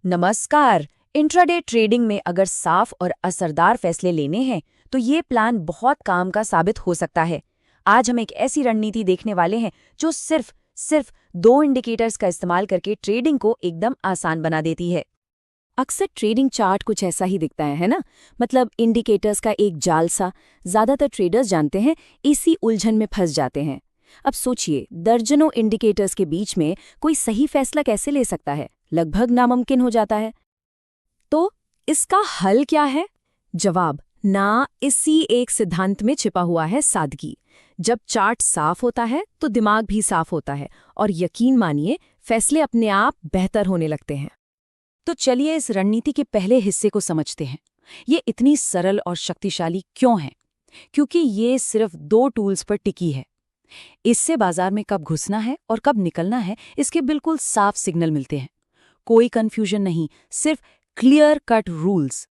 नमस्कार। Intraday trading में अगर साफ और असरदार फैसले लेने हैं तो ये प्लान बहुत काम का साबित हो सकता है। आज हम एक ऐसी रणनीति देखने वाले हैं जो सिर्फ दो इंडिकेटर्स का इस्तेमाल करके ट्रेडिंग को एकदम आसान बना देती है। अक्सर ट्रेडिंग चार्ट कुछ ऐसा ही दिखता है ना? मतलब इंडिकेटर्स का एक जाल सा। ज्यादातर ट्रेडर्स जानते हैं, इसी उलझन में फंस जाते हैं। अब सोचिए, दर्जनों इंडिकेटर्स के बीच में कोई सही फैसला कैसे ले सकता है? लगभग नामुमकिन हो जाता है। तो इसका हल क्या है? जवाब ना, इसी एक सिद्धांत में छिपा हुआ है सादगी। जब चार्ट साफ होता है तो दिमाग भी साफ होता है, और यकीन मानिए, फैसले अपने आप बेहतर होने लगते हैं। तो चलिए इस रणनीति के पहले हिस्से को समझते हैं। ये इतनी सरल और शक्तिशाली क्यों है? क्योंकि ये सिर्फ दो टूल्स पर टिकी है। इससे बाजार में कब घुसना है और कब निकलना है, इसके बिल्कुल साफ सिग्नल मिलते हैं। कोई कंफ्यूजन नहीं, सिर्फ क्लियर कट रूल्स।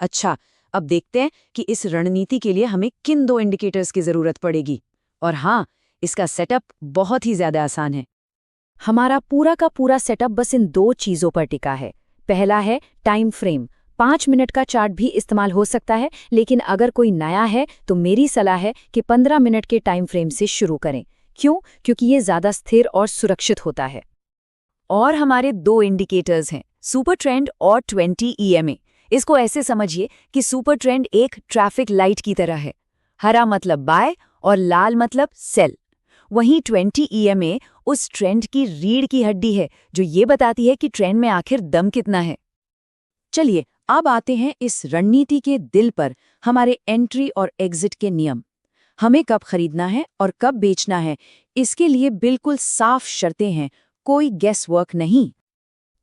अच्छा, अब देखते हैं कि इस रणनीति के लिए हमें किन दो इंडिकेटर्स की जरूरत पड़ेगी। और हाँ, इसका सेटअप बहुत ही ज्यादा आसान है। हमारा पूरा का पूरा सेटअप बस इन दो चीजों पर टिका है। पहला है टाइम फ्रेम। 5 मिनट का चार्ट भी इस्तेमाल हो सकता है, लेकिन अगर कोई नया है तो मेरी सलाह है कि 15 मिनट के टाइम फ्रेम से शुरू करें। क्यों? क्योंकि ये ज्यादा स्थिर और सुरक्षित होता है। और हमारे दो इंडिकेटर्स हैं, सुपर ट्रेंड और 20 EMA। इसको ऐसे समझिए कि सुपर ट्रेंड एक ट्रैफिक लाइट की तरह है। हरा मतलब बाय और लाल मतलब सेल। वहीं 20 EMA उस ट्रेंड की रीढ़ की हड्डी है, जो ये बताती है कि ट्रेंड में आखिर दम कितना है। चलिए अब आते हैं इस रणनीति के दिल पर, हमारे एंट्री और एग्जिट के नियम। हमें कब खरीदना है और कब बेचना है, इसके लिए बिल्कुल साफ शर्तें हैं, कोई गेस वर्क नहीं।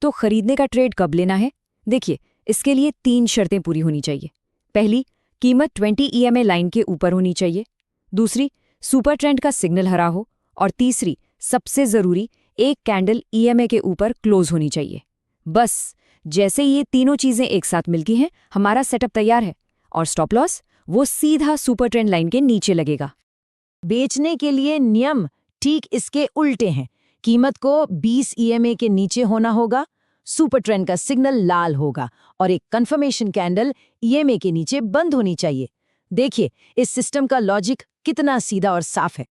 तो खरीदने का ट्रेड कब लेना है? देखिए, इसके लिए 3 शर्तें पूरी होनी चाहिए। पहली, कीमत 20 EMA लाइन के ऊपर होनी चाहिए। दूसरी, सुपर ट्रेंड का सिग्नल हरा हो। और तीसरी, सबसे जरूरी, एक कैंडल EMA के ऊपर क्लोज होनी चाहिए। बस जैसे ये तीनों चीजें एक साथ मिलती हैं, हमारा सेटअप तैयार है। और स्टॉप लॉस वो सीधा सुपर ट्रेंड लाइन के नीचे लगेगा। बेचने के लिए नियम ठीक इसके उल्टे हैं। कीमत को 20 EMA के नीचे होना होगा, सुपर ट्रेंड का सिग्नल लाल होगा और एक कंफर्मेशन कैंडल EMA के नीचे बंद होनी चाहिए। देखिए इस सिस्टम का लॉजिक कितना सीधा और साफ है।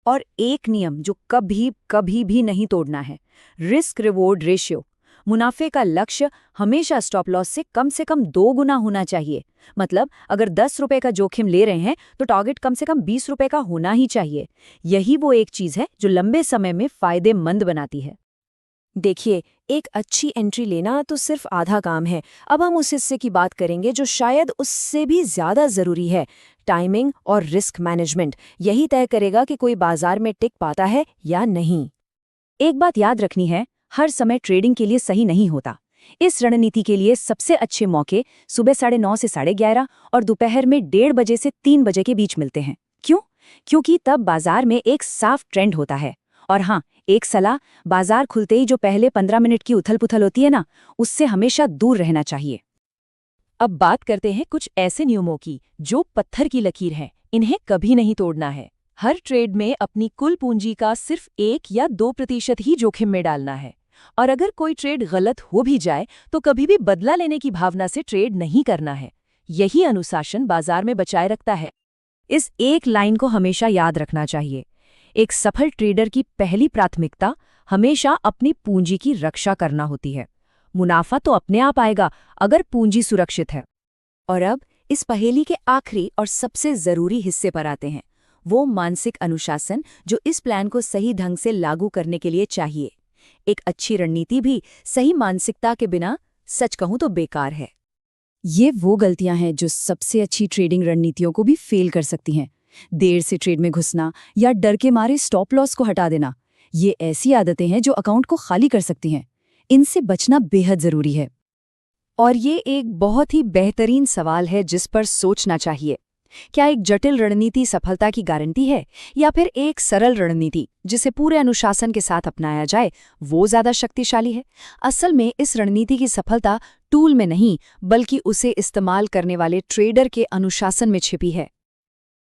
और एक नियम जो कभी भी नहीं तोड़ना है, रिस्क रिवॉर्ड रेशियो। मुनाफे का लक्ष्य हमेशा स्टॉप लॉस से कम 2 गुना होना चाहिए। मतलब अगर 10 रुपए का जोखिम ले रहे हैं तो टारगेट कम से कम 20 रुपए का होना ही चाहिए। यही वो एक चीज है जो लंबे समय में फायदेमंद बनाती है। देखिए, एक अच्छी एंट्री लेना तो सिर्फ आधा काम है। अब हम उस हिस्से की बात करेंगे जो शायद उससे भी ज्यादा जरूरी है, टाइमिंग और रिस्क मैनेजमेंट। यही तय करेगा कि कोई बाजार में टिक पाता है या नहीं। एक बात याद रखनी है, हर समय ट्रेडिंग के लिए सही नहीं होता। इस रणनीति के लिए सबसे अच्छे मौके सुबह 9:30 से 11:30 और दोपहर में 1:30 बजे से 3 बजे के बीच मिलते हैं। क्यों? क्योंकि तब बाजार में एक साफ ट्रेंड होता है। और हाँ, एक सलाह, बाजार खुलते ही जो पहले 15 मिनट की उथल-पुथल होती है ना, उससे हमेशा दूर रहना चाहिए। अब बात करते हैं कुछ ऐसे नियमों की जो पत्थर की लकीर हैं, इन्हें कभी नहीं तोड़ना है। हर ट्रेड में अपनी कुल पूंजी का सिर्फ 1 या 2% ही जोखिम में डालना है। और अगर कोई ट्रेड गलत हो भी जाए तो कभी भी बदला लेने की भावना से ट्रेड नहीं करना है। यही अनुशासन बाजार में बचाए रखता है। इस एक लाइन को हमेशा याद रखना चाहिए। एक सफल ट्रेडर की पहली प्राथमिकता हमेशा अपनी पूंजी की रक्षा करना होती है। मुनाफा तो अपने आप आएगा अगर पूंजी सुरक्षित है। और अब इस पहेली के आखिरी और सबसे जरूरी हिस्से पर आते हैं, वो मानसिक अनुशासन जो इस प्लान को सही ढंग से लागू करने के लिए चाहिए। एक अच्छी रणनीति भी सही मानसिकता के बिना, सच कहूं तो, बेकार है। ये वो गलतियां हैं जो सबसे अच्छी ट्रेडिंग रणनीतियों को भी फेल कर सकती हैं। देर से ट्रेड में घुसना या डर के मारे स्टॉप लॉस को हटा देना, ये ऐसी आदतें हैं जो अकाउंट को खाली कर सकती हैं। इनसे बचना बेहद जरूरी है। और ये एक बहुत ही बेहतरीन सवाल है जिस पर सोचना चाहिए। क्या एक जटिल रणनीति सफलता की गारंटी है, या फिर एक सरल रणनीति जिसे पूरे अनुशासन के साथ अपनाया जाए वो ज्यादा शक्तिशाली है? असल में इस रणनीति की सफलता टूल में नहीं, बल्कि उसे इस्तेमाल करने वाले ट्रेडर के अनुशासन में छिपी है।